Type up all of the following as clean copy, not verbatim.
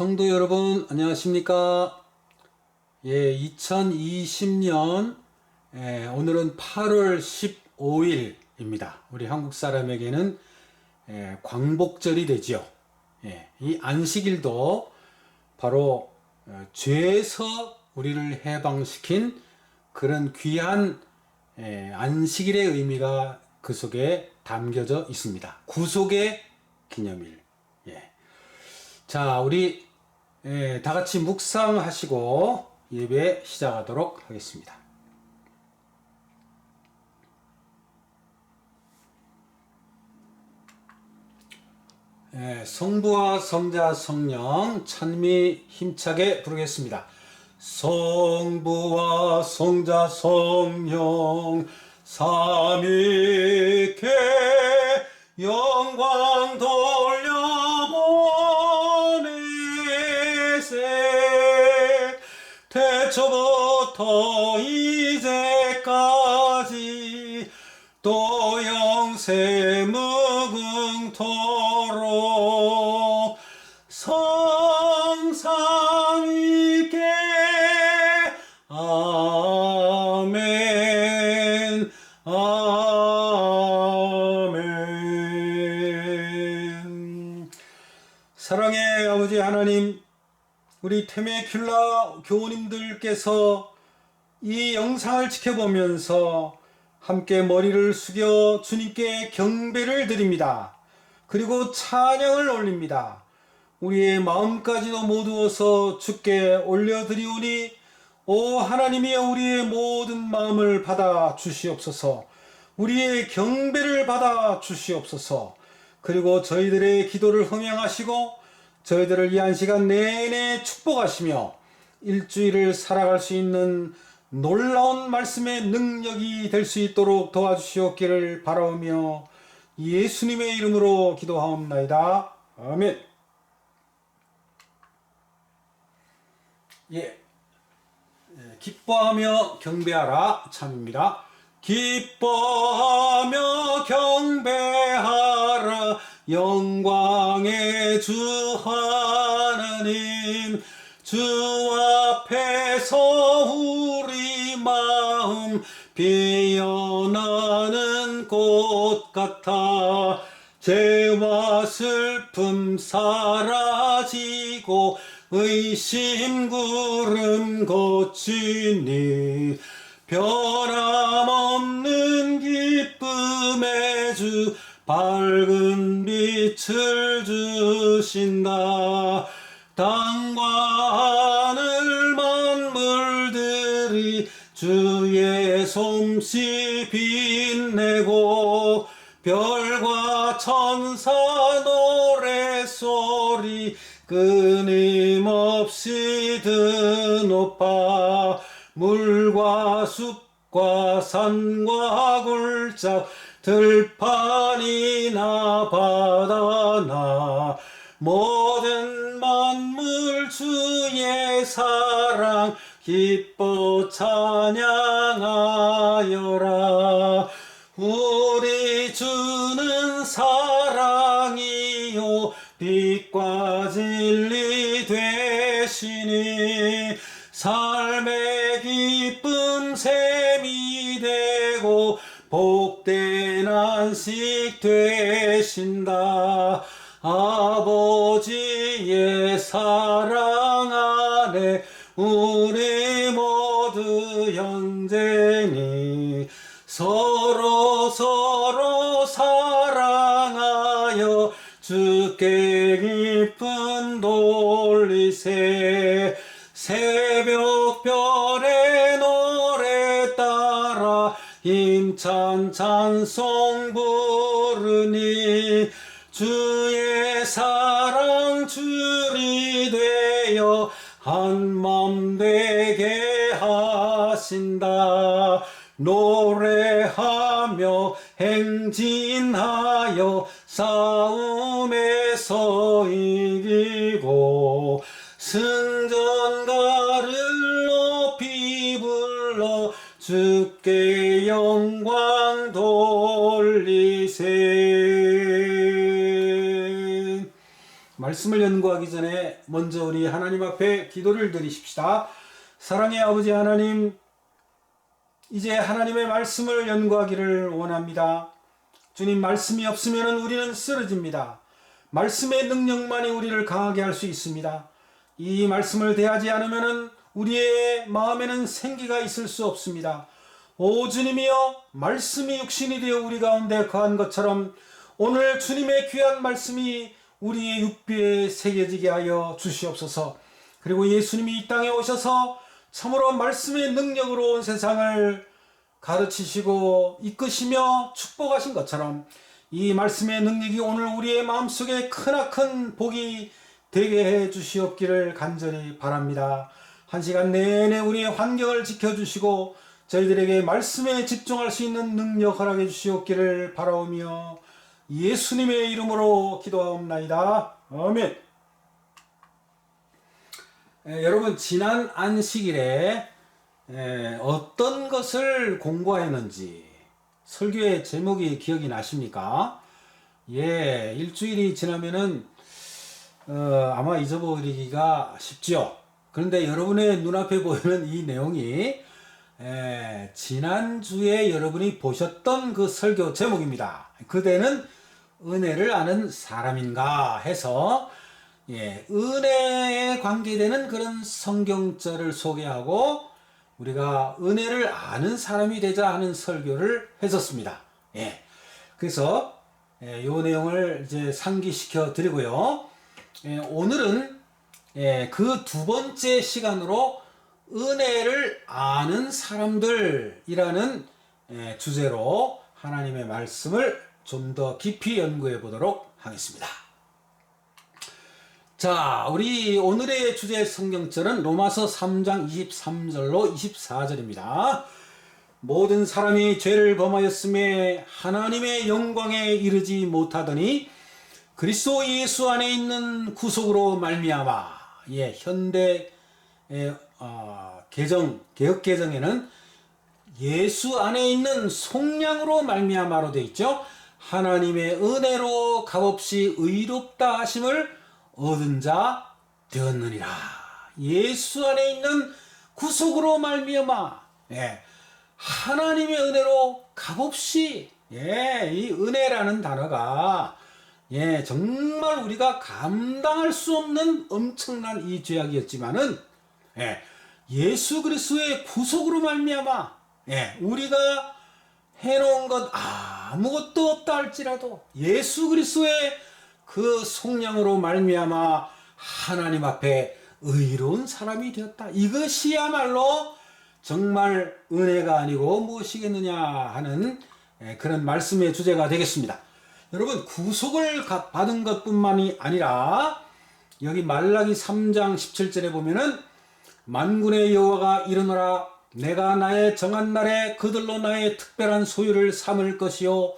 성도 여러분, 안녕하십니까? 2020년, 오늘은 8월 15일입니다. 우리 한국 사람에게는 광복절이 되지요. 이 안식일도 바로 죄에서 우리를 해방시킨 그런 귀한 안식일의 의미가 그 속에 담겨져 있습니다. 구속의 기념일. 자, 우리 다 같이 묵상하시고 예배 시작하도록 하겠습니다. 성부와 성자 성령 찬미 힘차게 부르겠습니다. 성부와 성자 성령 삼위께 영광 돌려보내세. 태초부터 이제까지 또 영세 무궁토록 성삼위께 아멘 아멘. 사랑의 아버지 하나님, 우리 테메큘라 교우님들께서 이 영상을 지켜보면서 함께 머리를 숙여 주님께 경배를 드립니다. 그리고 찬양을 올립니다. 우리의 마음까지도 모두어서 주께 올려드리오니 오 하나님이여, 우리의 모든 마음을 받아 주시옵소서. 우리의 경배를 받아 주시옵소서. 그리고 저희들의 기도를 흥행하시고 저희들을 이 한 시간 내내 축복하시며 일주일을 살아갈 수 있는 놀라운 말씀의 능력이 될 수 있도록 도와주시옵기를 바라오며 예수님의 이름으로 기도하옵나이다. 아멘. 기뻐하며 경배하라 참입니다. 기뻐하며 경배하라 영광의 주 하나님, 주 앞에서 우리 마음 피어나는 꽃 같아 죄와 슬픔 사라지고 의심 구름 고치니 변함없는 기쁨의 주 밝은 빛을 주신다. 땅과 하늘 만물들이 주의 솜씨 빛내고 별과 천사 노래소리 끊임없이 드높아 물과 숲과 산과 굴짝 들판이나 바다나 모든 만물 주의 사랑 기뻐 찬양하여라. 우리 주는 사랑이요 빛과 진리 되시니 삶의 기쁜 셈이 되고 복된 안식 되신다. 아버지의 사랑 안에 우리 모두 형제니 서로 사랑하여 주께 기쁨 돌리세. 새벽별의 노래 따라 힘찬 찬송 부르니 주의 사랑 줄이 되어 한맘 되게 하신다. 노래하며 행진하여 싸움에서 이기고 승전가를 높이 불러 주께 영광 돌리세. 말씀을 연구하기 전에 먼저 우리 하나님 앞에 기도를 드리십시다. 사랑의 아버지 하나님, 이제 하나님의 말씀을 연구하기를 원합니다. 주님, 말씀이 없으면 우리는 쓰러집니다. 말씀의 능력만이 우리를 강하게 할 수 있습니다. 이 말씀을 대하지 않으면 우리의 마음에는 생기가 있을 수 없습니다. 오 주님이여, 말씀이 육신이 되어 우리 가운데 거한 것처럼 오늘 주님의 귀한 말씀이 우리의 육비에 새겨지게 하여 주시옵소서. 그리고 예수님이 이 땅에 오셔서 참으로 말씀의 능력으로 온 세상을 가르치시고 이끄시며 축복하신 것처럼 이 말씀의 능력이 오늘 우리의 마음속에 크나큰 복이 되게 해 주시옵기를 간절히 바랍니다. 한 시간 내내 우리의 환경을 지켜주시고 저희들에게 말씀에 집중할 수 있는 능력 허락해 주시옵기를 바라오며 예수님의 이름으로 기도하옵나이다. 아멘. 여러분, 지난 안식일에 어떤 것을 공부하였는지 설교의 제목이 기억이 나십니까? 예, 일주일이 지나면은 아마 잊어버리기가 쉽지요. 그런데 여러분의 눈앞에 보이는 이 내용이 지난주에 여러분이 보셨던 그 설교 제목입니다. 그대는 은혜를 아는 사람인가 해서 은혜에 관계되는 그런 성경절을 소개하고 우리가 은혜를 아는 사람이 되자 하는 설교를 했었습니다. 그래서 이 내용을 이제 상기시켜 드리고요. 오늘은 그 두 번째 시간으로 은혜를 아는 사람들이라는 주제로 하나님의 말씀을 좀 더 깊이 연구해 보도록 하겠습니다. 자, 우리 오늘의 주제 성경절은 로마서 3장 23절로 24절입니다. 모든 사람이 죄를 범하였음에 하나님의 영광에 이르지 못하더니 그리스도 예수 안에 있는 구속으로 말미암아. 현대 개혁 개정에는 예수 안에 있는 속량으로 말미암아로 되어 있죠. 하나님의 은혜로 값없이 의롭다 하심을 얻은 자 되었느니라. 예수 안에 있는 구속으로 말미암아. 하나님의 은혜로 값없이. 이 은혜라는 단어가 정말 우리가 감당할 수 없는 엄청난 이 죄악이었지만은 예수 그리스도의 구속으로 말미암아 우리가 해놓은 것 아무것도 없다 할지라도 예수 그리스도의 그 속량으로 말미암아 하나님 앞에 의로운 사람이 되었다. 이것이야말로 정말 은혜가 아니고 무엇이겠느냐 하는 그런 말씀의 주제가 되겠습니다. 여러분, 구속을 받은 것뿐만이 아니라 여기 말라기 3장 17절에 보면은 만군의 여호와가 이르노라 내가 나의 정한 날에 그들로 나의 특별한 소유를 삼을 것이요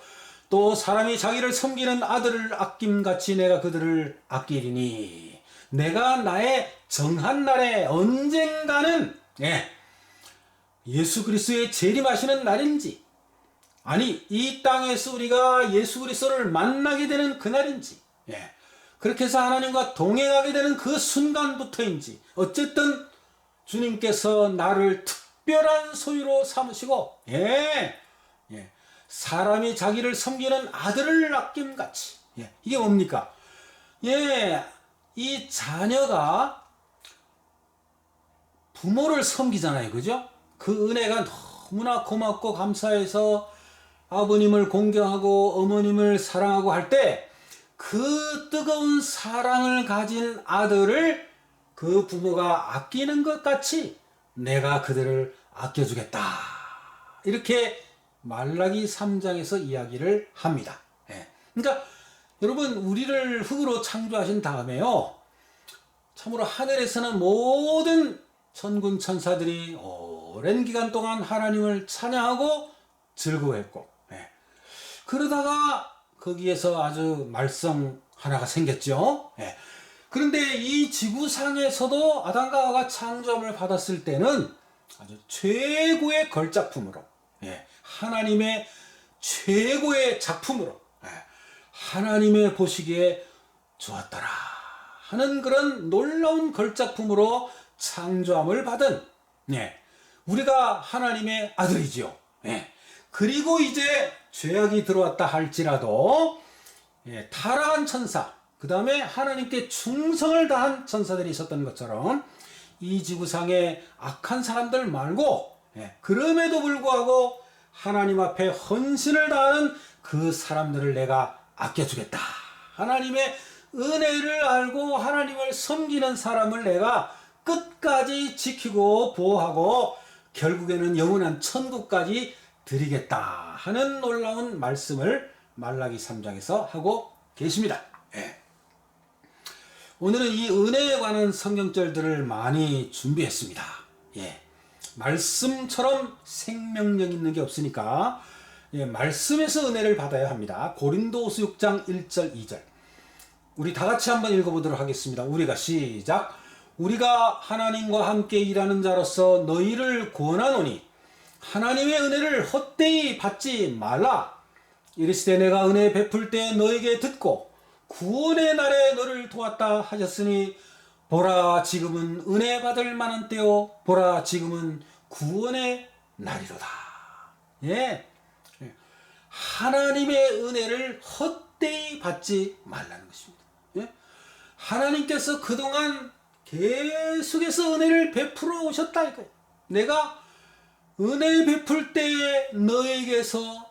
또 사람이 자기를 섬기는 아들을 아낌같이 내가 그들을 아끼리니. 내가 나의 정한 날에 언젠가는 예수 그리스도의 재림하시는 날인지 아니 이 땅에서 우리가 예수 그리스도를 만나게 되는 그날인지 그렇게 해서 하나님과 동행하게 되는 그 순간부터인지 어쨌든 주님께서 나를 특별한 소유로 삼으시고 사람이 자기를 섬기는 아들을 아낌같이. 이게 뭡니까? 이 자녀가 부모를 섬기잖아요. 그죠? 그 은혜가 너무나 고맙고 감사해서 아버님을 공경하고 어머님을 사랑하고 할 때 그 뜨거운 사랑을 가진 아들을 그 부모가 아끼는 것 같이 내가 그들을 아껴주겠다. 이렇게 말라기 3장에서 이야기를 합니다. 그러니까 여러분, 우리를 흙으로 창조하신 다음에요, 참으로 하늘에서는 모든 천군 천사들이 오랜 기간 동안 하나님을 찬양하고 즐거워했고, 그러다가 거기에서 아주 말썽 하나가 생겼죠. 그런데 이 지구상에서도 아담과 하와가 창조함을 받았을 때는 아주 최고의 걸작품으로, 하나님의 최고의 작품으로 하나님의 보시기에 좋았더라 하는 그런 놀라운 걸작품으로 창조함을 받은, 우리가 하나님의 아들이지요. 그리고 이제 죄악이 들어왔다 할지라도 타락한 천사, 그 다음에 하나님께 충성을 다한 천사들이 있었던 것처럼 이 지구상에 악한 사람들 말고, 그럼에도 불구하고 하나님 앞에 헌신을 다하는 그 사람들을 내가 아껴주겠다. 하나님의 은혜를 알고 하나님을 섬기는 사람을 내가 끝까지 지키고 보호하고 결국에는 영원한 천국까지 드리겠다 하는 놀라운 말씀을 말라기 3장에서 하고 계십니다. 오늘은 이 은혜에 관한 성경절들을 많이 준비했습니다. 말씀처럼 생명력 있는 게 없으니까 말씀에서 은혜를 받아야 합니다. 고린도후서 6장 1절 2절 우리 다 같이 한번 읽어보도록 하겠습니다. 우리가 시작. 우리가 하나님과 함께 일하는 자로서 너희를 권하노니 하나님의 은혜를 헛되이 받지 말라. 이르시되 내가 은혜 베풀 때 너에게 듣고 구원의 날에 너를 도왔다 하셨으니 보라 지금은 은혜 받을 만한 때요 보라 지금은 구원의 날이로다. 하나님의 은혜를 헛되이 받지 말라는 것입니다. 하나님께서 그동안 계속해서 은혜를 베풀어 오셨다 이거예요. 내가 은혜 베풀 때에 너에게서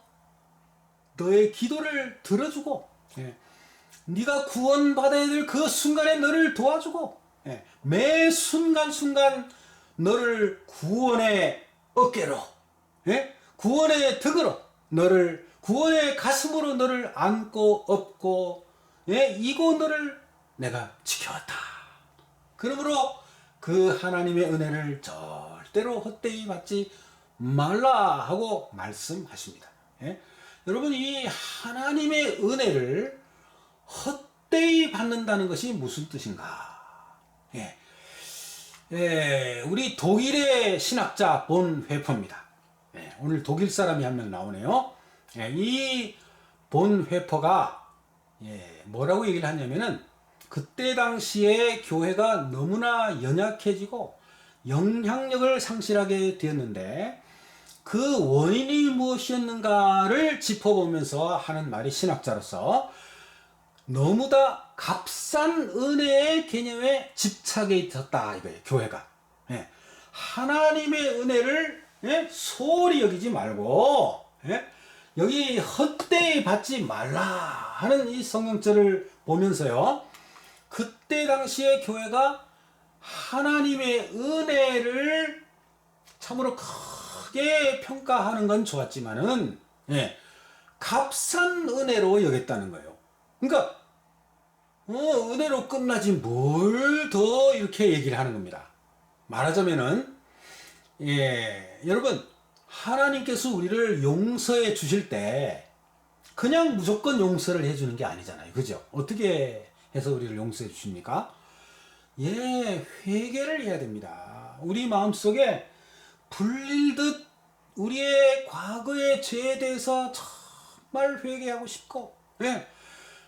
너의 기도를 들어주고 네가 구원받아야 될 그 순간에 너를 도와주고 매 순간순간 너를 구원의 어깨로 구원의 덕으로 너를 구원의 가슴으로 너를 안고 업고 이고 너를 내가 지켜왔다. 그러므로 그 하나님의 은혜를 절대로 헛되이 받지 말라 하고 말씀하십니다. 여러분 이 하나님의 은혜를 헛되이 받는다는 것이 무슨 뜻인가? 우리 독일의 신학자 본 회퍼입니다. 오늘 독일 사람이 한 명 나오네요. 이 본 회퍼가 뭐라고 얘기를 하냐면은 그때 당시에 교회가 너무나 연약해지고 영향력을 상실하게 되었는데 그 원인이 무엇이었는가를 짚어보면서 하는 말이 신학자로서 너무나 값싼 은혜의 개념에 집착해 있었다 이거예요. 교회가 하나님의 은혜를 소홀히 여기지 말고 여기 헛되이 받지 말라 하는 이 성경절을 보면서요, 그때 당시에 교회가 하나님의 은혜를 참으로 크게 평가하는 건 좋았지만은 값싼 은혜로 여겼다는 거예요. 그러니까 은혜로 끝나지 뭘 더 이렇게 얘기를 하는 겁니다. 말하자면은 여러분 하나님께서 우리를 용서해 주실 때 그냥 무조건 용서를 해주는 게 아니잖아요. 그죠? 어떻게 해서 우리를 용서해 주십니까? 회개를 해야 됩니다. 우리 마음속에 불릴듯 우리의 과거의 죄에 대해서 정말 회개하고 싶고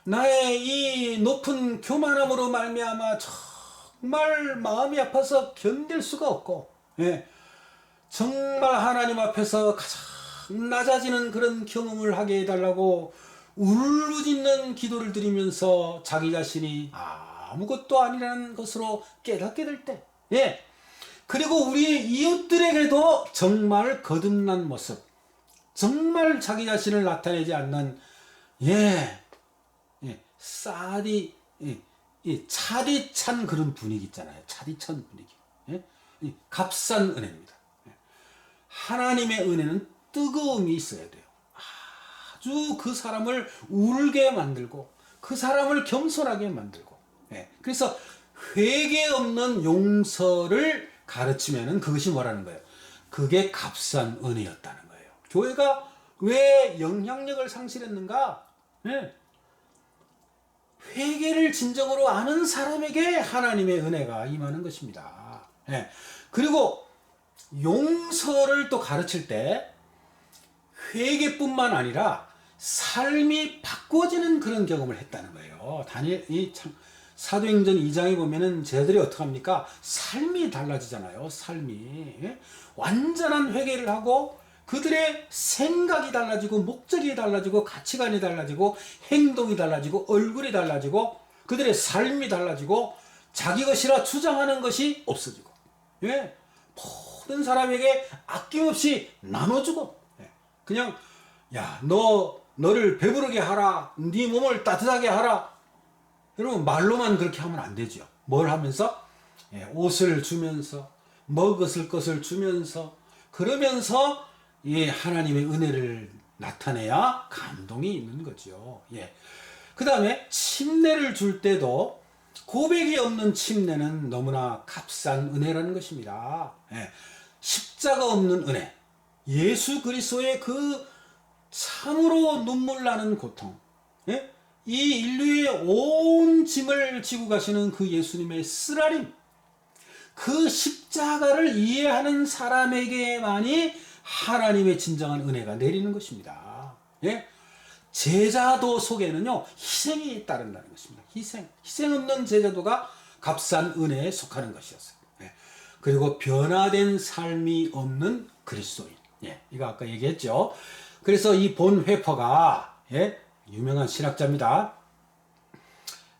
나의 이 높은 교만함으로 말미암아 정말 마음이 아파서 견딜 수가 없고 정말 하나님 앞에서 가장 낮아지는 그런 경험을 하게 해달라고 울부짖는 기도를 드리면서 자기 자신이 아무것도 아니라는 것으로 깨닫게 될 때 그리고 우리의 이웃들에게도 정말 거듭난 모습, 정말 자기 자신을 나타내지 않는 차디 찬 그런 분위기 있잖아요. 차디 찬 분위기. 값싼 은혜입니다. 하나님의 은혜는 뜨거움이 있어야 돼요. 아주 그 사람을 울게 만들고 그 사람을 겸손하게 만들고 그래서 회개 없는 용서를 가르치면은 그것이 뭐라는 거예요? 그게 값싼 은혜였다는 거예요. 교회가 왜 영향력을 상실했는가? 회개를 진정으로 아는 사람에게 하나님의 은혜가 임하는 것입니다. 그리고 용서를 또 가르칠 때 회개뿐만 아니라 삶이 바꿔지는 그런 경험을 했다는 거예요. 사도행전 2장에 보면은 제자들이 어떻게 합니까? 삶이 달라지잖아요. 삶이. 예? 완전한 회개를 하고 그들의 생각이 달라지고 목적이 달라지고 가치관이 달라지고 행동이 달라지고 얼굴이 달라지고 그들의 삶이 달라지고 자기 것이라 주장하는 것이 없어지고, 예? 모든 사람에게 아낌없이 나눠주고, 예? 그냥 야, 너를 배부르게 하라, 네 몸을 따뜻하게 하라. 여러분, 말로만 그렇게 하면 안 되죠. 뭘 하면서? 예, 옷을 주면서, 먹을 것을 주면서, 그러면서 예, 하나님의 은혜를 나타내야 감동이 있는 거죠. 예. 그 다음에 침례를 줄 때도 고백이 없는 침례는 너무나 값싼 은혜라는 것입니다. 예. 십자가 없는 은혜, 예수 그리스도의 그 참으로 눈물 나는 고통, 예? 이 인류의 온 짐을 지고 가시는 그 예수님의 쓰라림, 그 십자가를 이해하는 사람에게만이 하나님의 진정한 은혜가 내리는 것입니다. 예? 제자도 속에는요, 희생이 따른다는 것입니다. 희생 없는 제자도가 값싼 은혜에 속하는 것이었어요. 예. 그리고 변화된 삶이 없는 그리스도인. 예. 이거 아까 얘기했죠. 그래서 이 본 회퍼가, 예, 유명한 신학자입니다.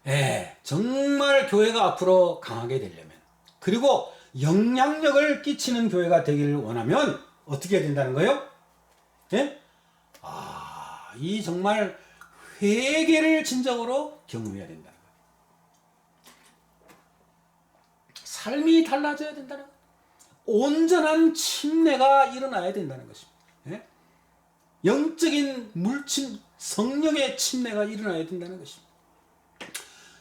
예, 정말 교회가 앞으로 강하게 되려면, 그리고 영향력을 끼치는 교회가 되기를 원하면 어떻게 해야 된다는 거예요? 예? 이 정말 회개를 진정으로 경험해야 된다는 거예요. 삶이 달라져야 된다는 거예요. 온전한 침례가 일어나야 된다는 것입니다. 예? 영적인 물침, 성령의 침례가 일어나야 된다는 것입니다.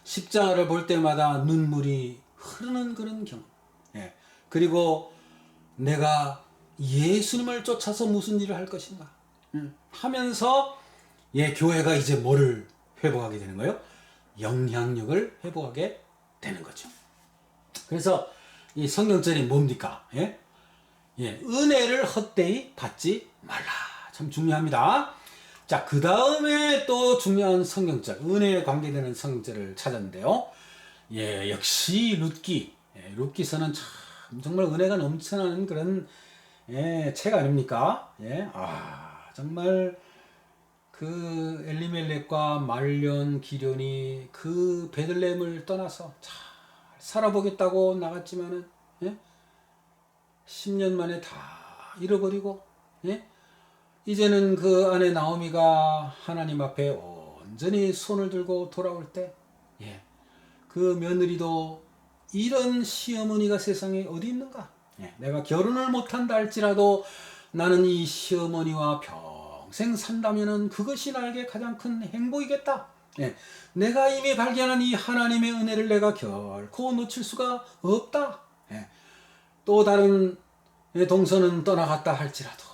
십자가를 볼 때마다 눈물이 흐르는 그런 경험. 예. 그리고 내가 예수님을 쫓아서 무슨 일을 할 것인가 하면서, 예, 교회가 이제 뭐를 회복하게 되는 거예요? 영향력을 회복하게 되는 거죠. 그래서 이 성경절이 뭡니까? 예? 예, 은혜를 헛되이 받지 말라. 참 중요합니다. 자, 그 다음에 또 중요한 성경절, 은혜에 관계되는 성경절을 찾았는데요. 예, 역시 룻기. 예, 룻기서는 참 정말 은혜가 넘쳐나는 그런, 예, 책 아닙니까? 예, 정말 그 엘리멜렉과 말련, 기련이 그 베들레헴을 떠나서 잘 살아보겠다고 나갔지만은, 예? 10년 만에 다 잃어버리고, 예? 이제는 그 아내 나오미가 하나님 앞에 온전히 손을 들고 돌아올 때, 예, 그 며느리도 이런 시어머니가 세상에 어디 있는가? 예, 내가 결혼을 못한다 할지라도 나는 이 시어머니와 평생 산다면은 그것이 나에게 가장 큰 행복이겠다. 예, 내가 이미 발견한 이 하나님의 은혜를 내가 결코 놓칠 수가 없다. 예, 또 다른 동서는 떠나갔다 할지라도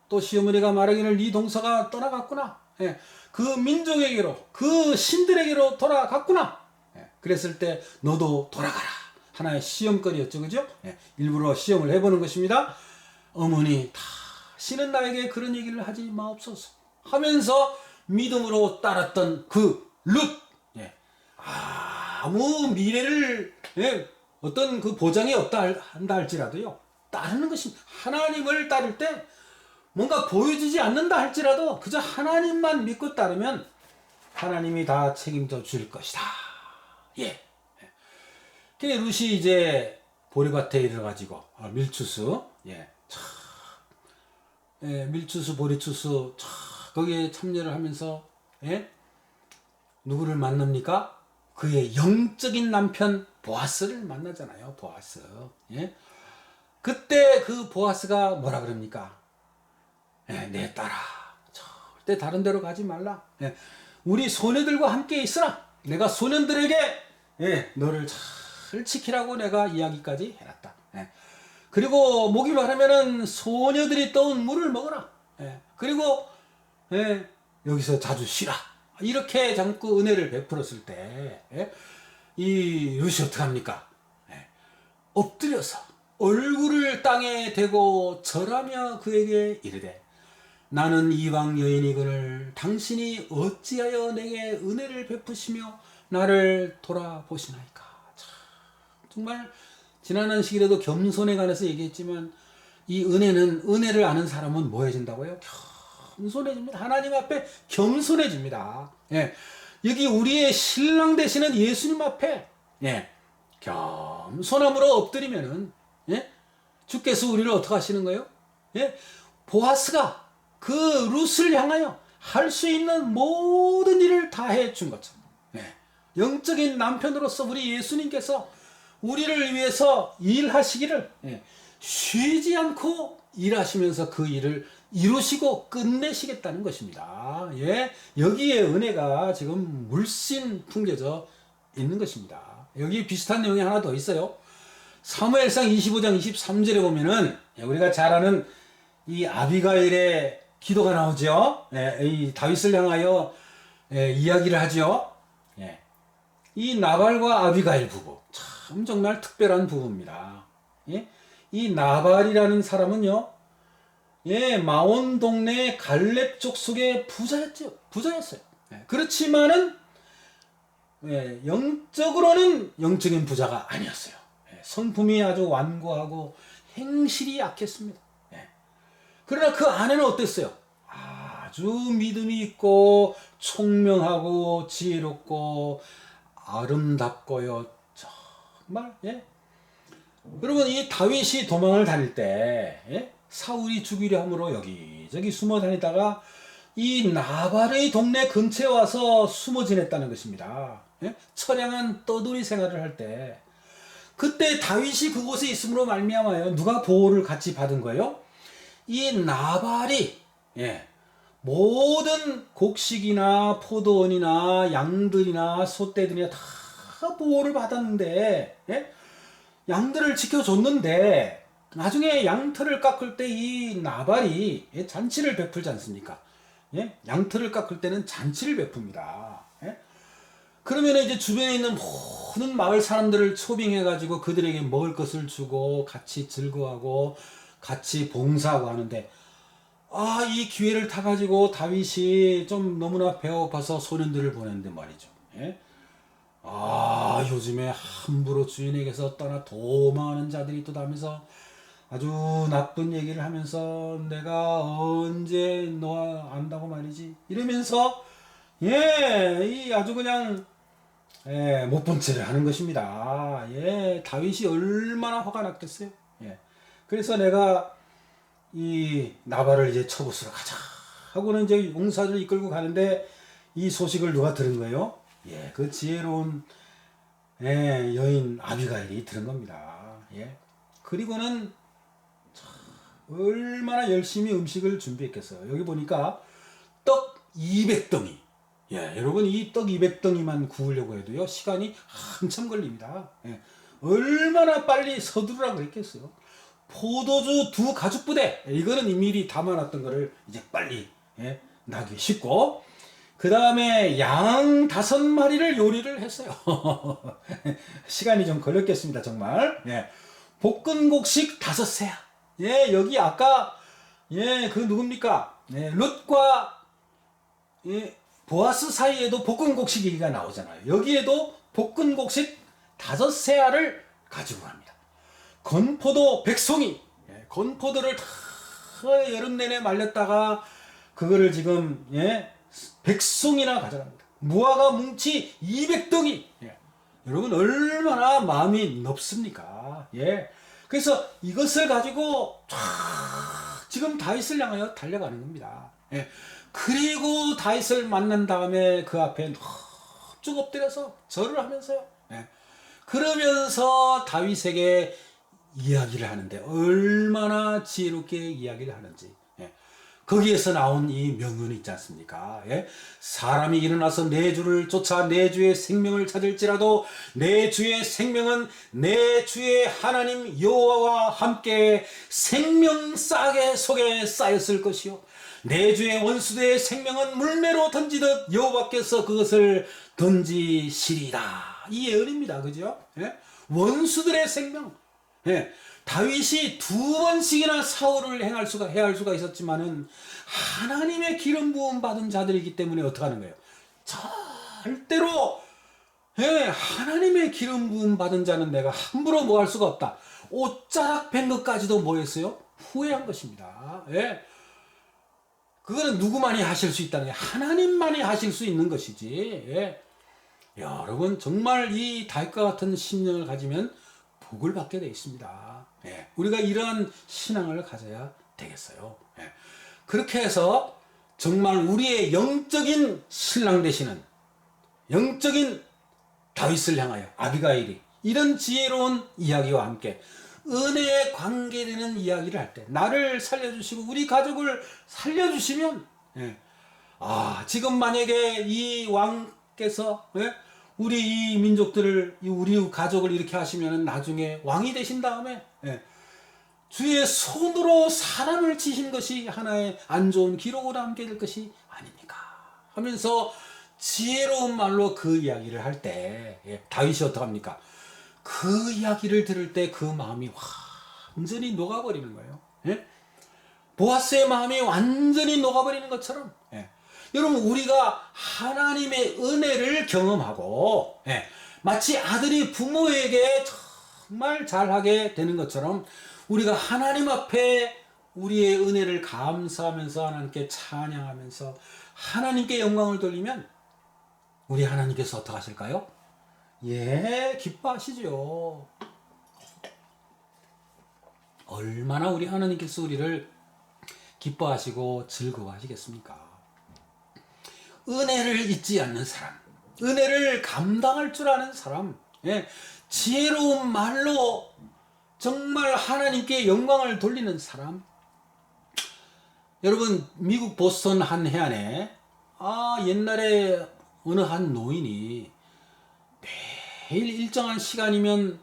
또 시어머니가 말하기를 네 동서가 떠나갔구나. 예, 그 민족에게로, 그 신들에게로 돌아갔구나. 예, 그랬을 때 너도 돌아가라. 하나의 시험거리였죠. 그죠? 예, 일부러 시험을 해보는 것입니다. 어머니, 다시는 나에게 그런 얘기를 하지 마옵소서 하면서 믿음으로 따랐던 그 룻. 예, 아무 미래를, 예, 어떤 그 보장이 없다 한다 할지라도요, 따르는 것입니다. 하나님을 따를 때 뭔가 보여주지 않는다 할지라도 그저 하나님만 믿고 따르면 하나님이 다 책임져 줄 것이다. 예. 그 룻이 이제 보리밭에 이르가지고 밀추수, 예, 예, 밀추수 보리추수 거기에 참여를 하면서, 예, 누구를 만납니까? 그의 영적인 남편 보아스를 만나잖아요. 보아스. 예. 그때 그 보아스가 뭐라 그럽니까? 예, 내 딸아, 절대 다른 데로 가지 말라. 예, 우리 소녀들과 함께 있으라. 내가 소년들에게, 예, 너를 잘 지키라고 내가 이야기까지 해놨다. 예, 그리고 목이 마르면은 소녀들이 떠온 물을 먹어라. 예, 그리고, 예, 여기서 자주 쉬라. 이렇게 자꾸 은혜를 베풀었을 때, 예, 이 룻이 어떻게 합니까? 예, 엎드려서 얼굴을 땅에 대고 절하며 그에게 이르되, 나는 이방 여인이거늘 당신이 어찌하여 내게 은혜를 베푸시며 나를 돌아보시나이까. 참, 정말 지난 시기에도 겸손에 관해서 얘기했지만 이 은혜를 아는 사람은 뭐 해진다고요? 겸손해집니다. 하나님 앞에 겸손해집니다. 예. 여기 우리의 신랑 되시는 예수님 앞에 예. 겸손함으로 엎드리면은 예? 주께서 우리를 어떻게 하시는 거예요? 예? 보아스가 그 룻을 향하여 할 수 있는 모든 일을 다 해준 것처럼 예. 영적인 남편으로서 우리 예수님께서 우리를 위해서 일하시기를 예. 쉬지 않고 일하시면서 그 일을 이루시고 끝내시겠다는 것입니다. 예, 여기에 은혜가 지금 물씬 풍겨져 있는 것입니다. 여기 비슷한 내용이 하나 더 있어요. 사무엘상 25장 23절에 보면은 우리가 잘 아는 이 아비가일의 기도가 나오죠. 예, 이 다윗을 향하여 이야기를 하죠. 예, 이 나발과 아비가일 부부 참 정말 특별한 부부입니다. 예? 이 나발이라는 사람은요, 예, 마온 동네 갈렙 족속의 부자였어요. 예, 그렇지만은, 예, 영적으로는 영적인 부자가 아니었어요. 예, 성품이 아주 완고하고 행실이 약했습니다. 예. 그러나 그 아내는 어땠어요? 아주 믿음이 있고, 총명하고, 지혜롭고, 아름답고요. 정말, 예. 여러분, 이 다윗이 도망을 다닐 때 예? 사울이 죽이려 함으로 여기저기 숨어 다니다가 이 나발의 동네 근처에 와서 숨어 지냈다는 것입니다. 예? 처량한 떠돌이 생활을 할 때 그때 다윗이 그곳에 있음으로 말미암아요. 누가 보호를 같이 받은 거예요? 이 나발이 예, 모든 곡식이나 포도원이나 양들이나 소떼들이나 다 보호를 받았는데 예? 양들을 지켜줬는데 나중에 양털을 깎을 때 이 나발이 잔치를 베풀지 않습니까? 예? 양털을 깎을 때는 잔치를 베풉니다. 예? 그러면 이제 주변에 있는 모든 마을 사람들을 초빙해가지고 그들에게 먹을 것을 주고 같이 즐거워하고 같이 봉사하고 하는데 이 기회를 타가지고 다윗이 좀 너무나 배고파서 소년들을 보냈는데 말이죠. 예? 요즘에 함부로 주인에게서 떠나 도망하는 자들이 또 다면서 아주 나쁜 얘기를 하면서 내가 언제 너 안다고 말이지 이러면서 이 아주 그냥 못 본 채를 하는 것입니다. 다윗이 얼마나 화가 났겠어요. 그래서 내가 이 나발을 이제 처부수러 가자 하고는 이제 용사들을 이끌고 가는데 이 소식을 누가 들은 거예요? 그 지혜로운 여인 아비가일이 들은 겁니다. 그리고는 얼마나 열심히 음식을 준비했겠어요. 여기 보니까 떡 200덩이. 여러분 이 떡 200덩이만 구우려고 해도요 시간이 한참 걸립니다. 얼마나 빨리 서두르라고 그랬겠어요. 포도주 2가죽부대. 이거는 미리 담아놨던 거를 이제 빨리 나기 쉽고 그 다음에 양 5마리를 요리를 했어요. 시간이 좀 걸렸겠습니다, 정말. 볶은 곡식 5세야. 여기 아까, 그 누굽니까? 룻과, 보아스 사이에도 볶은 곡식 얘기가 나오잖아요. 여기에도 볶은 곡식 5세알을 가지고 갑니다. 건포도 100송이. 건포도를 다 여름 내내 말렸다가, 그거를 지금, 100송이나 가져갑니다. 무화과 뭉치 200덩이. 여러분 얼마나 마음이 넓습니까? 그래서 이것을 가지고 지금 다윗을 향하여 달려가는 겁니다. 그리고 다윗을 만난 다음에 그 앞에 쭉 엎드려서 절을 하면서요. 그러면서 다윗에게 이야기를 하는데 얼마나 지혜롭게 이야기를 하는지. 거기에서 나온 이 명언이 있지 않습니까? 사람이 일어나서 내 주를 쫓아 내 주의 생명을 찾을지라도 내 주의 생명은 내 주의 하나님 여호와와 함께 생명싸개 속에 쌓였을 것이요 내 주의 원수들의 생명은 물매로 던지듯 여호와께서 그것을 던지시리라. 이 예언입니다. 그죠? 원수들의 생명. 다윗이 2번씩이나 사울을 해할 수가 있었지만은 하나님의 기름 부음 받은 자들이기 때문에 어떻게 하는 거예요? 절대로 예, 하나님의 기름 부음 받은 자는 내가 함부로 뭐 할 수가 없다. 옷자락 뺀 것까지도 뭐 했어요? 후회한 것입니다. 예. 그거는 누구만이 하실 수 있다는 게 하나님만이 하실 수 있는 것이지. 예. 여러분 정말 이 다윗과 같은 심령을 가지면 복을 받게 되어 있습니다. 예. 우리가 이러한 신앙을 가져야 되겠어요. 예. 그렇게 해서 정말 우리의 영적인 신랑 되시는 영적인 다윗을 향하여 아비가일이 이런 지혜로운 이야기와 함께 은혜에 관계되는 이야기를 할 때 나를 살려주시고 우리 가족을 살려주시면 예. 지금 만약에 이 왕께서 예? 우리 이 민족들을 우리 가족을 이렇게 하시면 나중에 왕이 되신 다음에 예. 주의 손으로 사람을 치신 것이 하나의 안 좋은 기록으로 남게 될 것이 아닙니까 하면서 지혜로운 말로 그 이야기를 할 때 예, 다윗이 어떡합니까? 그 이야기를 들을 때 그 마음이 완전히 녹아버리는 거예요. 예? 보아스의 마음이 완전히 녹아버리는 것처럼 예. 여러분 우리가 하나님의 은혜를 경험하고 예. 마치 아들이 부모에게 정말 잘하게 되는 것처럼 우리가 하나님 앞에 우리의 은혜를 감사하면서 하나님께 찬양하면서 하나님께 영광을 돌리면 우리 하나님께서 어떻게 하실까요? 예, 기뻐하시죠. 얼마나 우리 하나님께서 우리를 기뻐하시고 즐거워하시겠습니까? 은혜를 잊지 않는 사람, 은혜를 감당할 줄 아는 사람, 예, 지혜로운 말로 정말 하나님께 영광을 돌리는 사람. 여러분 미국 보스턴 한 해안에 옛날에 어느 한 노인이 매일 일정한 시간이면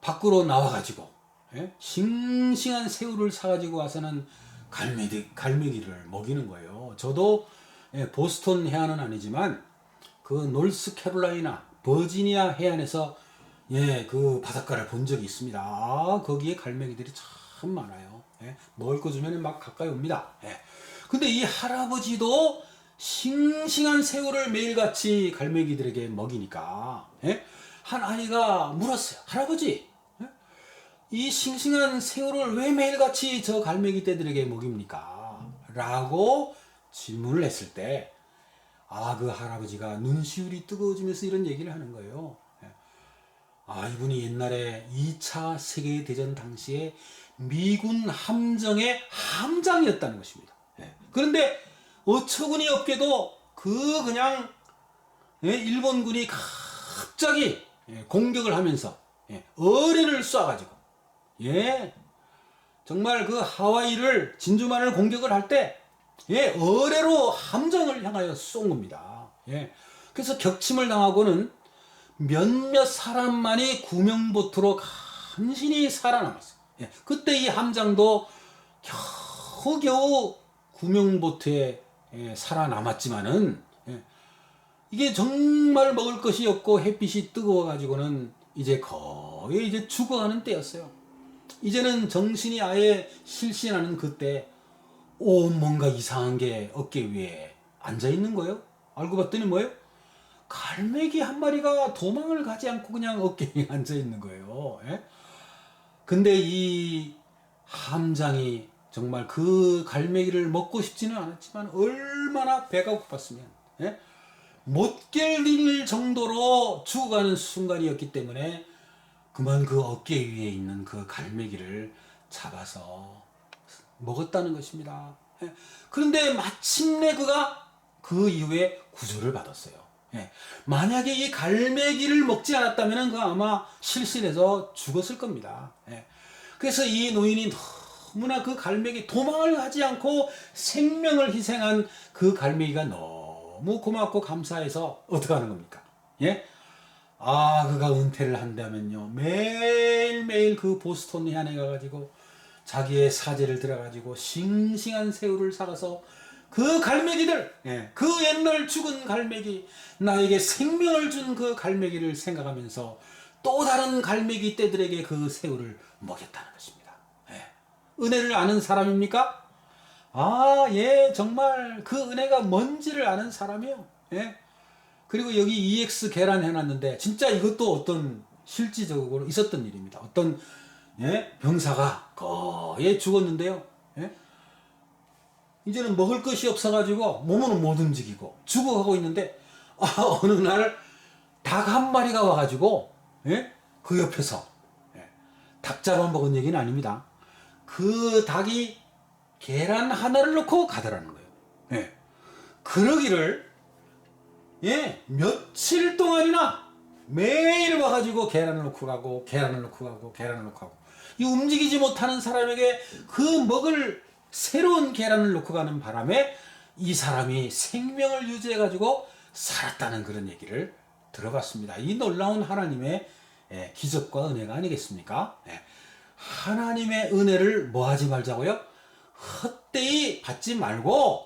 밖으로 나와가지고 예? 싱싱한 새우를 사가지고 와서는 갈매기를 먹이는 거예요. 저도 예, 보스턴 해안은 아니지만 그 노스캐롤라이나 버지니아 해안에서 예, 그 바닷가를 본 적이 있습니다. 거기에 갈매기들이 참 많아요. 예? 먹을 거 주면 막 가까이 옵니다. 예. 근데 이 할아버지도 싱싱한 새우를 매일같이 갈매기들에게 먹이니까 예? 한 아이가 물었어요. 할아버지, 예? 이 싱싱한 새우를 왜 매일같이 저 갈매기 떼들에게 먹입니까? 라고 질문을 했을 때 그 할아버지가 눈시울이 뜨거워지면서 이런 얘기를 하는 거예요. 이분이 옛날에 2차 세계대전 당시에 미군 함정의 함장이었다는 것입니다. 그런데 어처구니 없게도 그냥 일본군이 갑자기 공격을 하면서 어뢰를 쏴가지고 정말 그 하와이를 진주만을 공격을 할 때 어뢰로 함정을 향하여 쏜 겁니다. 그래서 격침을 당하고는 몇몇 사람만이 구명보트로 간신히 살아남았어요. 그때 이 함장도 겨우겨우 구명보트에 살아남았지만은 이게 정말 먹을 것이 없고 햇빛이 뜨거워가지고는 이제 거의 이제 죽어가는 때였어요. 이제는 정신이 아예 실신하는 그때 뭔가 이상한 게 어깨 위에 앉아있는 거예요. 알고 봤더니 뭐예요? 갈매기 한 마리가 도망을 가지 않고 그냥 어깨 위에 앉아있는 거예요. 근데 이 함장이 정말 그 갈매기를 먹고 싶지는 않았지만 얼마나 배가 고팠으면 못 견딜 정도로 죽어가는 순간이었기 때문에 그만 그 어깨 위에 있는 그 갈매기를 잡아서 먹었다는 것입니다. 그런데 마침내 그가 그 이후에 구조를 받았어요. 만약에 이 갈매기를 먹지 않았다면 그 아마 실신해서 죽었을 겁니다. 그래서 이 노인이 너무나 그 갈매기 도망을 하지 않고 생명을 희생한 그 갈매기가 너무 고맙고 감사해서 어떻게 하는 겁니까? 그가 은퇴를 한다면요 매일매일 그 보스턴 해안에 가가지고 자기의 사제를 들어가지고 싱싱한 새우를 사가서 그 갈매기들, 그 옛날 죽은 갈매기, 나에게 생명을 준 그 갈매기를 생각하면서 또 다른 갈매기 떼들에게 그 새우를 먹였다는 것입니다. 은혜를 아는 사람입니까? 정말 그 은혜가 뭔지를 아는 사람이요. 그리고 여기 EX 계란 해놨는데 진짜 이것도 어떤 실질적으로 있었던 일입니다. 어떤 병사가 거의 죽었는데요. 이제는 먹을 것이 없어가지고 몸은 못 움직이고 죽어가고 있는데 어느 날 닭 한 마리가 와가지고 그 옆에서 닭 잡아먹은 얘기는 아닙니다. 그 닭이 계란 하나를 넣고 가더라는 거예요. 그러기를 며칠 동안이나 매일 와가지고 계란을 넣고 가고 계란을 넣고 가고 계란을 넣고 가고 이 움직이지 못하는 사람에게 그 먹을 새로운 계란을 넣고 가는 바람에 이 사람이 생명을 유지해 가지고 살았다는 그런 얘기를 들어봤습니다. 이 놀라운 하나님의 기적과 은혜가 아니겠습니까? 하나님의 은혜를 뭐 하지 말자고요? 헛되이 받지 말고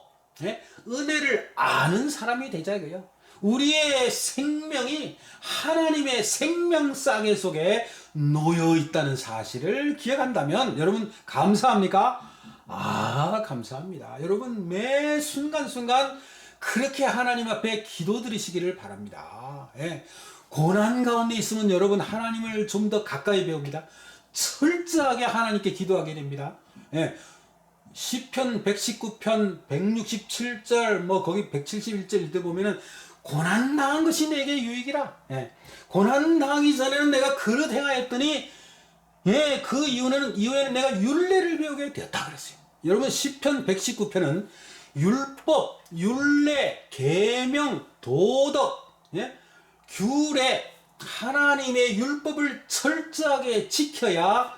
은혜를 아는 사람이 되자고요. 우리의 생명이 하나님의 생명싸개 속에 놓여 있다는 사실을 기억한다면 여러분 감사합니까? 감사합니다. 여러분 매 순간순간 그렇게 하나님 앞에 기도드리시기를 바랍니다. 고난 가운데 있으면 여러분 하나님을 좀 더 가까이 배웁니다. 철저하게 하나님께 기도하게 됩니다. 시편 119편 167절 거기 171절 이때 보면은 고난 당한 것이 내게 유익이라. 고난 당하기 전에는 내가 그릇 행하였더니 그 이후에는 내가 율례를 배우게 되었다 그랬어요. 여러분 시편 119편은 율법, 율례, 계명, 도덕, 규례, 하나님의 율법을 철저하게 지켜야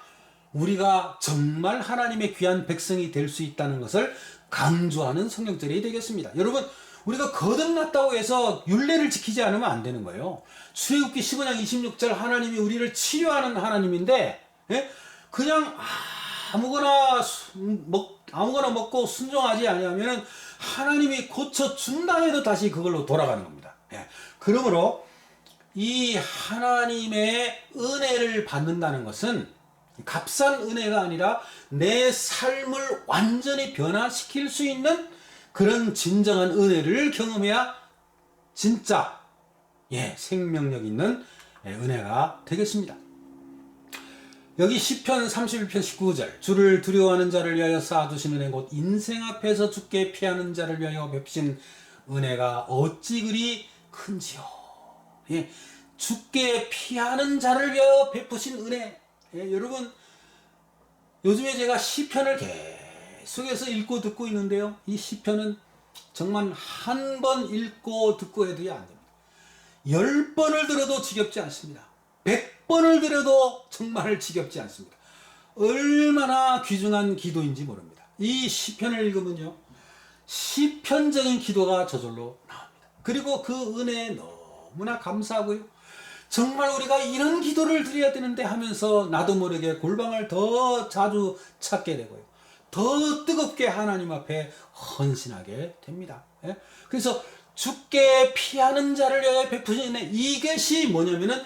우리가 정말 하나님의 귀한 백성이 될 수 있다는 것을 강조하는 성경절이 되겠습니다. 여러분 우리가 거듭났다고 해서 율례를 지키지 않으면 안 되는 거예요. 출애굽기 15장 26절 하나님이 우리를 치료하는 하나님인데 그냥 아무거나 먹고 순종하지 아니하면 하나님이 고쳐준다 해도 다시 그걸로 돌아가는 겁니다. 그러므로 이 하나님의 은혜를 받는다는 것은 값싼 은혜가 아니라 내 삶을 완전히 변화시킬 수 있는 그런 진정한 은혜를 경험해야 진짜 생명력 있는 은혜가 되겠습니다. 여기 시편 31편 19절 주를 두려워하는 자를 위하여 쌓아두신 은혜 곧 인생 앞에서 주께 피하는 자를 위하여 베푸신 은혜가 어찌 그리 큰지요. 주께 피하는 자를 위하여 베푸신 은혜. 여러분 요즘에 제가 시편을 계속해서 읽고 듣고 있는데요. 이 시편은 정말 한 번 읽고 듣고 해도 안 됩니다. 10번을 들어도 지겹지 않습니다. 100번을 들어도 정말 지겹지 않습니다. 얼마나 귀중한 기도인지 모릅니다. 이 시편을 읽으면요 시편적인 기도가 저절로 나옵니다. 그리고 그 은혜에 너무나 감사하고요. 정말 우리가 이런 기도를 드려야 되는데 하면서 나도 모르게 골방을 더 자주 찾게 되고요. 더 뜨겁게 하나님 앞에 헌신하게 됩니다. 그래서 주께 피하는 자를 위하여 베푸신 은혜, 이것이 뭐냐면은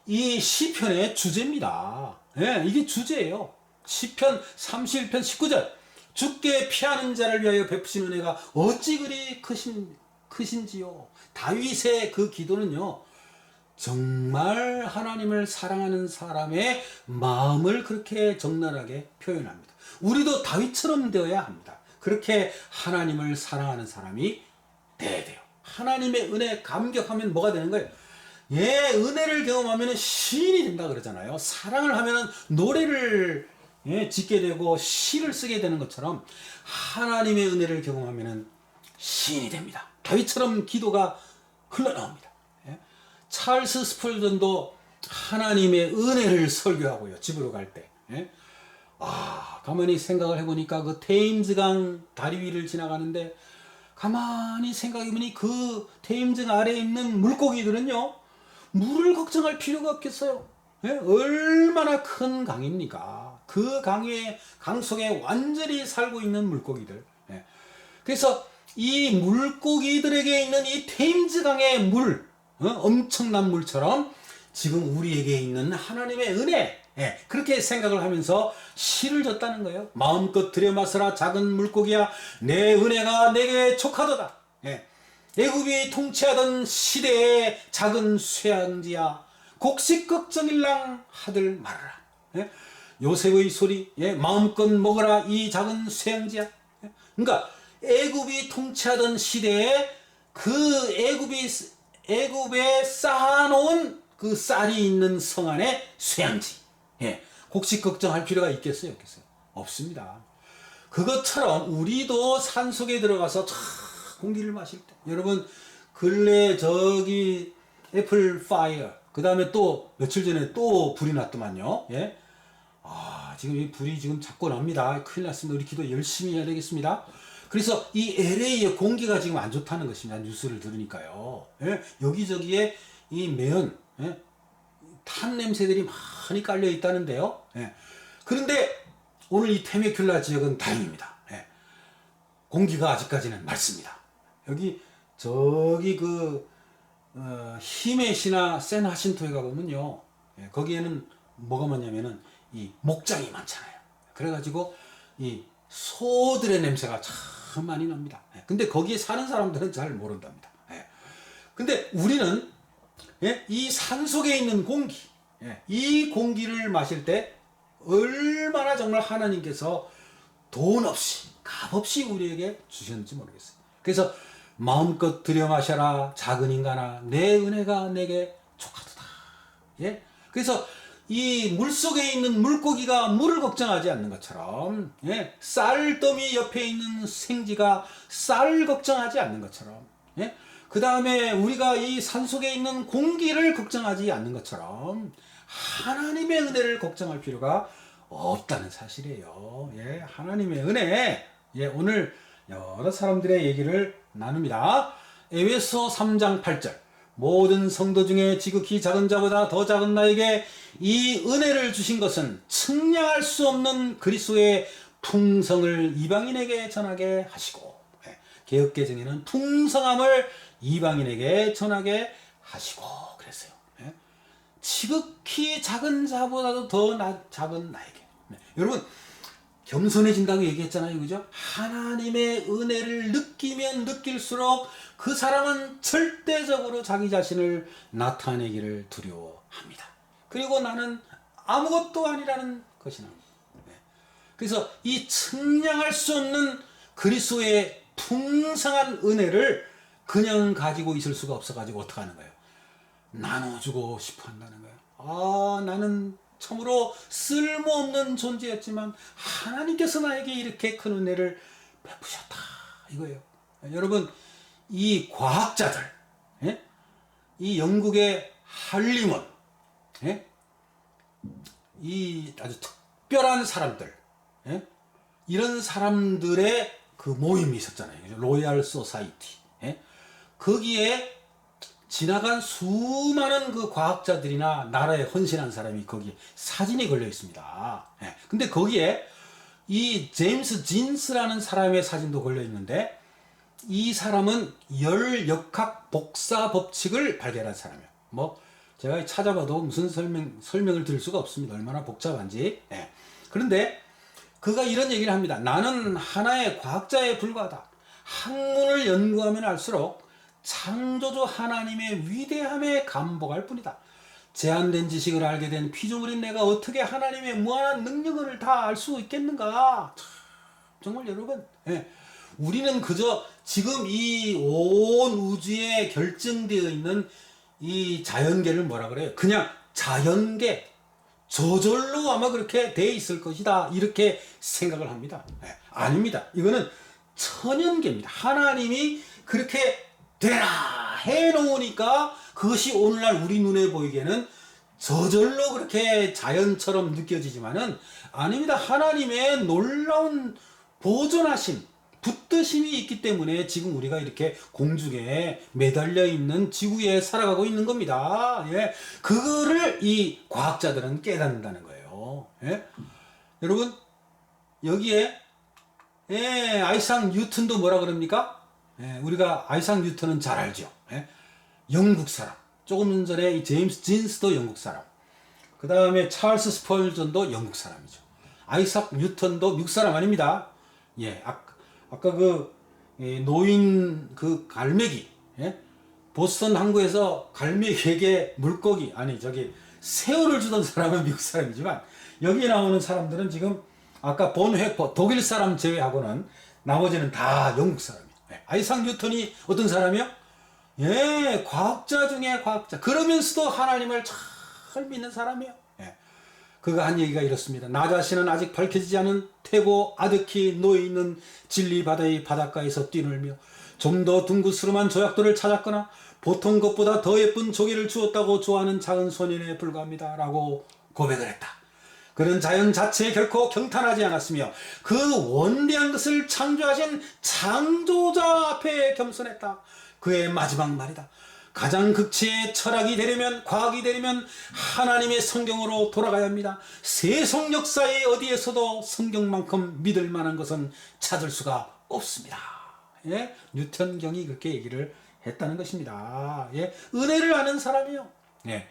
이 시편의 주제입니다. 이게 주제예요. 시편 31편 19절 주께 피하는 자를 위하여 베푸신 은혜가 어찌 그리 크신지요. 다윗의 그 기도는요 정말 하나님을 사랑하는 사람의 마음을 그렇게 적나라하게 표현합니다. 우리도 다윗처럼 되어야 합니다. 그렇게 하나님을 사랑하는 사람이 돼야 돼요. 하나님의 은혜에 감격하면 뭐가 되는 거예요? 은혜를 경험하면 시인이 된다 그러잖아요. 사랑을 하면 노래를 짓게 되고 시를 쓰게 되는 것처럼 하나님의 은혜를 경험하면 시인이 됩니다. 다윗처럼 기도가 흘러나옵니다. 찰스 스펄전도 하나님의 은혜를 설교하고요. 집으로 갈 때. 가만히 생각을 해보니까 그 테임즈강 다리 위를 지나가는데 가만히 생각해보니 그 테임즈강 아래에 있는 물고기들은요. 물을 걱정할 필요가 없겠어요. 얼마나 큰 강입니까? 그 강 속에 완전히 살고 있는 물고기들. 그래서 이 물고기들에게 있는 이 테임즈강의 물, 엄청난 물처럼 지금 우리에게 있는 하나님의 은혜, 그렇게 생각을 하면서 시를 졌다는 거예요. 마음껏 들여마시라 작은 물고기야 내 은혜가 내게 족하도다. 애굽이 통치하던 시대의 작은 쇠양지야, 곡식 걱정일랑 하들 말아라. 예? 요셉의 소리, 예? 마음껏 먹어라 이 작은 쇠양지야. 예? 그러니까 애굽이 통치하던 시대에 그 애굽에 쌓아놓은 그 쌀이 있는 성 안에 쇠양지. 예. 곡식 걱정할 필요가 있겠어요? 없겠어요? 없습니다. 그것처럼 우리도 산속에 들어가서 공기를 마실 때, 여러분 근래 저기 애플 파이어, 그 다음에 또 며칠 전에 또 불이 났더만요. 예? 지금 이 불이 지금 자꾸 납니다. 큰일 났습니다. 우리 기도 열심히 해야 되겠습니다. 그래서 이 LA의 공기가 지금 안 좋다는 것입니다. 뉴스를 들으니까요. 예? 여기저기에 이 매연, 예? 탄 냄새들이 많이 깔려 있다는데요. 예. 그런데 오늘 이 테메큘라 지역은 다행입니다. 예. 공기가 아직까지는 맑습니다. 여기 저기 히메시나 샌 하신토에 가보면요, 예, 거기에는 뭐가 많냐면은 이 목장이 많잖아요. 그래가지고 이 소들의 냄새가 참 많이 납니다. 예. 근데 거기에 사는 사람들은 잘 모른답니다. 예. 근데 우리는, 예, 이 산속에 있는 공기, 예, 이 공기를 마실 때 얼마나 정말 하나님께서 돈 없이 값 없이 우리에게 주셨는지 모르겠어요. 그래서 마음껏 들여 마셔라 작은 인간아, 내 은혜가 내게 족하도다. 예? 그래서 이 물속에 있는 물고기가 물을 걱정하지 않는 것처럼, 예? 쌀더미 옆에 있는 생쥐가 쌀을 걱정하지 않는 것처럼, 예? 그 다음에 우리가 이 산속에 있는 공기를 걱정하지 않는 것처럼 하나님의 은혜를 걱정할 필요가 없다는 사실이에요. 예, 하나님의 은혜. 예, 오늘 여러 사람들의 얘기를 나눕니다. 에베소 3장 8절. 모든 성도 중에 지극히 작은 자보다 더 작은 나에게 이 은혜를 주신 것은 측량할 수 없는 그리스도의 풍성을 이방인에게 전하게 하시고, 예, 개역개정에는 풍성함을 이방인에게 전하게 하시고 그랬어요. 예? 지극히 작은 자보다도 더 작은 나에게. 네. 여러분 겸손해진다고 얘기했잖아요. 그죠? 하나님의 은혜를 느끼면 느낄수록 그 사람은 절대적으로 자기 자신을 나타내기를 두려워합니다. 그리고 나는 아무것도 아니라는 것이 나옵니다. 네. 그래서 이 측량할 수 없는 그리스도의 풍성한 은혜를 그냥 가지고 있을 수가 없어가지고 어떻게 하는 거예요? 나눠주고 싶어 한다는 거예요. 나는 참으로 쓸모없는 존재였지만 하나님께서 나에게 이렇게 큰 은혜를 베푸셨다, 이거예요. 여러분, 이 과학자들, 예? 이 영국의 할리먼, 예? 이 아주 특별한 사람들, 예? 이런 사람들의 그 모임이 있었잖아요. 로얄 소사이티. 예? 거기에 지나간 수많은 그 과학자들이나 나라에 헌신한 사람이 거기에 사진이 걸려 있습니다. 예. 근데 거기에 이 제임스 진스라는 사람의 사진도 걸려 있는데, 이 사람은 열역학 복사 법칙을 발견한 사람이에요. 뭐 제가 찾아봐도 무슨 설명을 드릴 수가 없습니다. 얼마나 복잡한지. 예. 그런데 그가 이런 얘기를 합니다. 나는 하나의 과학자에 불과하다. 학문을 연구하면 할수록 창조주 하나님의 위대함에 감복할 뿐이다. 제한된 지식을 알게 된 피조물인 내가 어떻게 하나님의 무한한 능력을 다 알 수 있겠는가. 정말 여러분, 예. 우리는 그저 지금 이 온 우주에 결정되어 있는 이 자연계를 뭐라 그래요? 그냥 자연계, 저절로 아마 그렇게 돼 있을 것이다, 이렇게 생각을 합니다. 예. 아닙니다. 이거는 천연계입니다. 하나님이 그렇게 되라 해놓으니까 그것이 오늘날 우리 눈에 보이기에는 저절로 그렇게 자연처럼 느껴지지만은 아닙니다. 하나님의 놀라운 보존하심, 붙드심이 있기 때문에 지금 우리가 이렇게 공중에 매달려 있는 지구에 살아가고 있는 겁니다. 예. 그거를 이 과학자들은 깨닫는다는 거예요. 예. 여러분, 여기에, 예, 아이작 뉴턴도 뭐라 그럽니까? 예, 우리가 아이작 뉴턴은 잘 알죠. 예? 영국 사람. 조금 전에 이 제임스 진스도 영국 사람. 그 다음에 찰스 스펄전도 영국 사람이죠. 아이작 뉴턴도 미국 사람 아닙니다. 예, 아까 그 노인 그 갈매기, 예? 보스턴 항구에서 갈매기에게 물고기, 아니 저기 새우를 주던 사람은 미국 사람이지만 여기 나오는 사람들은 지금 아까 본 회퍼 독일 사람 제외하고는 나머지는 다 영국 사람이에요. 예. 아이삭 뉴턴이 어떤 사람이요? 예, 과학자 중에 과학자. 그러면서도 하나님을 잘 믿는 사람이에요. 예. 그가 한 얘기가 이렇습니다. 나 자신은 아직 밝혀지지 않은 태고 아득히 놓여있는 진리 바다의 바닷가에서 뛰놀며 좀 더 둥그스름한 조약돌을 찾았거나 보통 것보다 더 예쁜 조개를 주었다고 좋아하는 작은 소년에 불과합니다. 라고 고백을 했다. 그는 자연 자체에 결코 경탄하지 않았으며 그 원대한 것을 창조하신 창조자 앞에 겸손했다. 그의 마지막 말이다. 가장 극치의 철학이 되려면, 과학이 되려면 하나님의 성경으로 돌아가야 합니다. 세속 역사의 어디에서도 성경만큼 믿을 만한 것은 찾을 수가 없습니다. 예? 뉴턴경이 그렇게 얘기를 했다는 것입니다. 예? 은혜를 아는 사람이요. 예.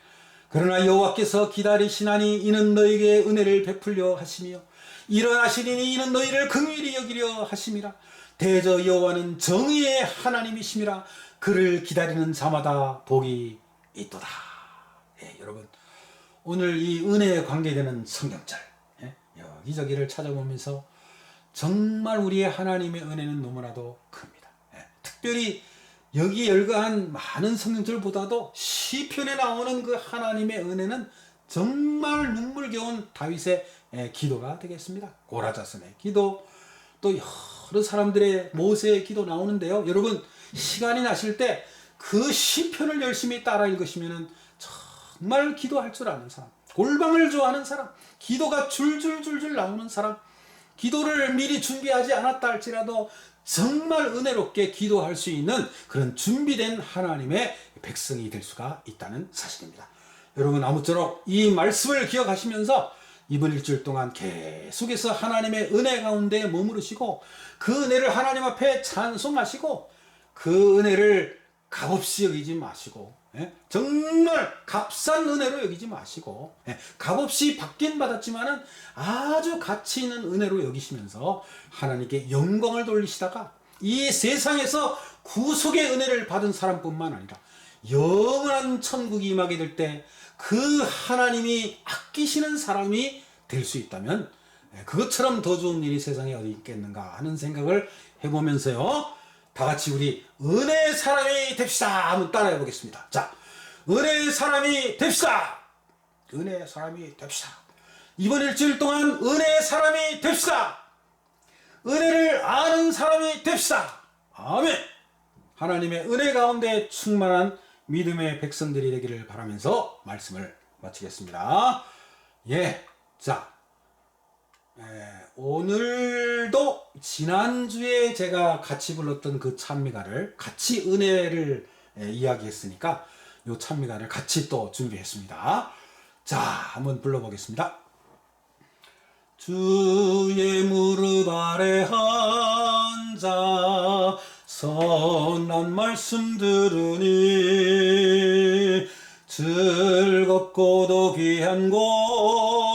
그러나 여호와께서 기다리시나니 이는 너에게 은혜를 베풀려 하시며 일어나시리니 이는 너희를 긍휼히 여기려 하심이라. 대저 여호와는 정의의 하나님이심이라. 그를 기다리는 자마다 복이 있도다. 예, 여러분 오늘 이 은혜에 관계되는 성경절, 예, 여기저기를 찾아보면서 정말 우리의 하나님의 은혜는 너무나도 큽니다. 예, 특별히 여기 열거한 많은 성경절보다도 시편에 나오는 그 하나님의 은혜는 정말 눈물겨운 다윗의 기도가 되겠습니다. 고라자손의 기도, 또 여러 사람들의 모세의 기도 나오는데요. 여러분 시간이 나실 때 그 시편을 열심히 따라 읽으시면 정말 기도할 줄 아는 사람, 골방을 좋아하는 사람, 기도가 줄줄줄줄 나오는 사람, 기도를 미리 준비하지 않았다 할지라도 정말 은혜롭게 기도할 수 있는 그런 준비된 하나님의 백성이 될 수가 있다는 사실입니다. 여러분 아무쪼록 이 말씀을 기억하시면서 이번 일주일 동안 계속해서 하나님의 은혜 가운데 머무르시고 그 은혜를 하나님 앞에 찬송하시고 그 은혜를 값없이 여기지 마시고, 예? 정말 값싼 은혜로 여기지 마시고, 예? 값없이 받긴 받았지만은 아주 가치 있는 은혜로 여기시면서 하나님께 영광을 돌리시다가 이 세상에서 구속의 은혜를 받은 사람뿐만 아니라 영원한 천국이 임하게 될 때 그 하나님이 아끼시는 사람이 될 수 있다면 그것처럼 더 좋은 일이 세상에 어디 있겠는가 하는 생각을 해보면서요, 다 같이 우리 은혜의 사람이 됩시다 한번 따라해 보겠습니다. 자, 은혜의 사람이 됩시다. 은혜의 사람이 됩시다. 이번 일주일 동안 은혜의 사람이 됩시다. 은혜를 아는 사람이 됩시다. 아멘. 하나님의 은혜 가운데 충만한 믿음의 백성들이 되기를 바라면서 말씀을 마치겠습니다. 예, 자, 오늘도 지난주에 제가 같이 불렀던 그 찬미가를 같이 은혜를 이야기했으니까 요 찬미가를 같이 또 준비했습니다. 자, 한번 불러보겠습니다. 주의 무릎 아래 앉아 선한 말씀 들으니 즐겁고도 귀한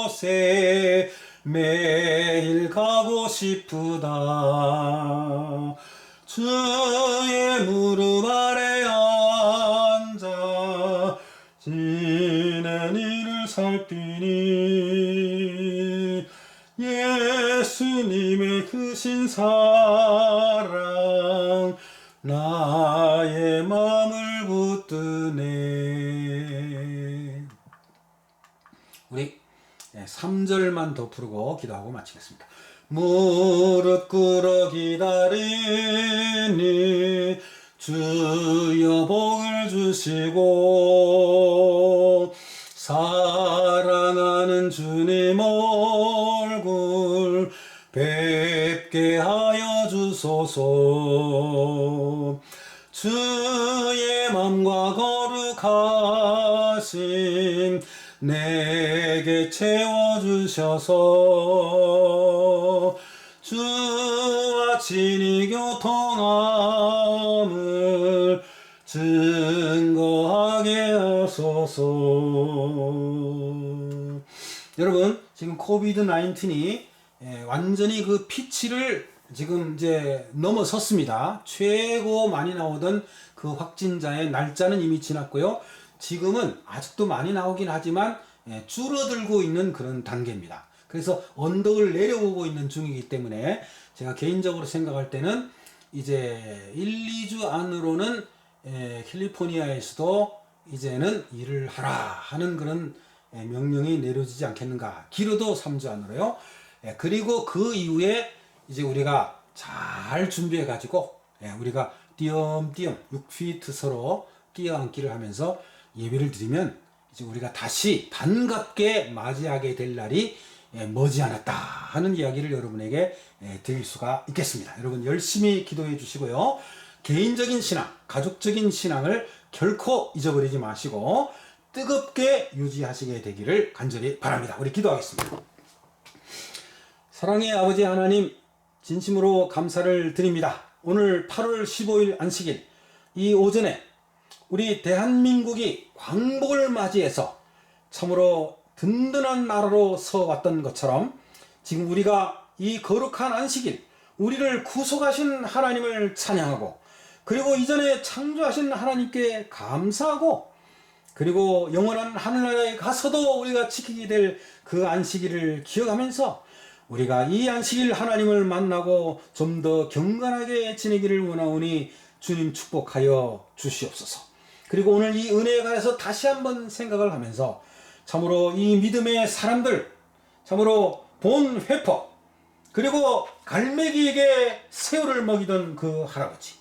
곳에 매일 가고 싶으다. 주의 무릎 아래 앉아 지낸 일을 살피니 예수님의 크신 사랑 나의 마음을 붙드네. 우리 3절만 더 부르고 기도하고 마치겠습니다. 무릎 꿇어 기다리니 주여 복을 주시고 사랑하는 주님 얼굴 뵙게 하여 주소서. 주의 맘과 거룩하심 내게 채워주셔서 주와 친히 교통함을 증거하게 하소서. 여러분 지금 코비드 19이 완전히 그 피치를 지금 이제 넘어섰습니다. 최고 많이 나오던 그 확진자의 날짜는 이미 지났고요. 지금은 아직도 많이 나오긴 하지만 줄어들고 있는 그런 단계입니다. 그래서 언덕을 내려오고 있는 중이기 때문에 제가 개인적으로 생각할 때는 이제 1, 2주 안으로는 캘리포니아에서도 이제는 일을 하라 하는 그런 명령이 내려지지 않겠는가. 길어도 3주 안으로요. 그리고 그 이후에 이제 우리가 잘 준비해 가지고 우리가 띄엄띄엄 6피트 서로 끼어앉기를 하면서 예배를 드리면 이제 우리가 다시 반갑게 맞이하게 될 날이 머지않았다 하는 이야기를 여러분에게 드릴 수가 있겠습니다. 여러분 열심히 기도해 주시고요. 개인적인 신앙, 가족적인 신앙을 결코 잊어버리지 마시고 뜨겁게 유지하시게 되기를 간절히 바랍니다. 우리 기도하겠습니다. 사랑의 아버지 하나님, 진심으로 감사를 드립니다. 오늘 8월 15일 안식일 이 오전에 우리 대한민국이 광복을 맞이해서 참으로 든든한 나라로 서왔던 것처럼 지금 우리가 이 거룩한 안식일 우리를 구속하신 하나님을 찬양하고 그리고 이전에 창조하신 하나님께 감사하고 그리고 영원한 하늘나라에 가서도 우리가 지키게 될 그 안식일을 기억하면서 우리가 이 안식일 하나님을 만나고 좀 더 경건하게 지내기를 원하오니 주님 축복하여 주시옵소서. 그리고 오늘 이 은혜에 관해서 다시 한번 생각을 하면서 참으로 이 믿음의 사람들, 참으로 본 회퍼, 그리고 갈매기에게 새우를 먹이던 그 할아버지,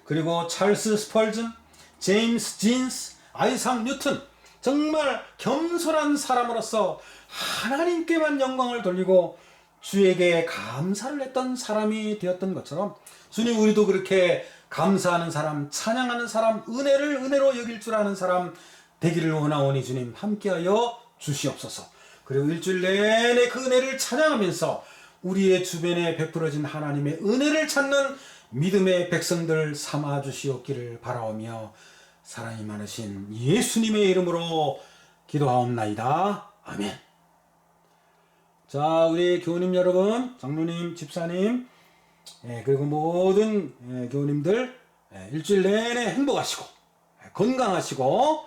그리고 찰스 스펄전, 제임스 진스, 아이삭 뉴턴, 정말 겸손한 사람으로서 하나님께만 영광을 돌리고 주에게 감사를 했던 사람이 되었던 것처럼 주님 우리도 그렇게 감사하는 사람, 찬양하는 사람, 은혜를 은혜로 여길 줄 아는 사람 되기를 원하오니 주님 함께하여 주시옵소서. 그리고 일주일 내내 그 은혜를 찬양하면서 우리의 주변에 베풀어진 하나님의 은혜를 찾는 믿음의 백성들 삼아 주시옵기를 바라오며 사랑이 많으신 예수님의 이름으로 기도하옵나이다. 아멘. 자, 우리 교우님 여러분, 장로님, 집사님, 그리고 모든 교우님들 일주일 내내 행복하시고 건강하시고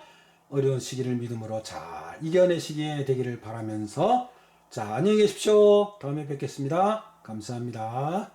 어려운 시기를 믿음으로 잘 이겨내시게 되기를 바라면서 자, 안녕히 계십시오. 다음에 뵙겠습니다. 감사합니다.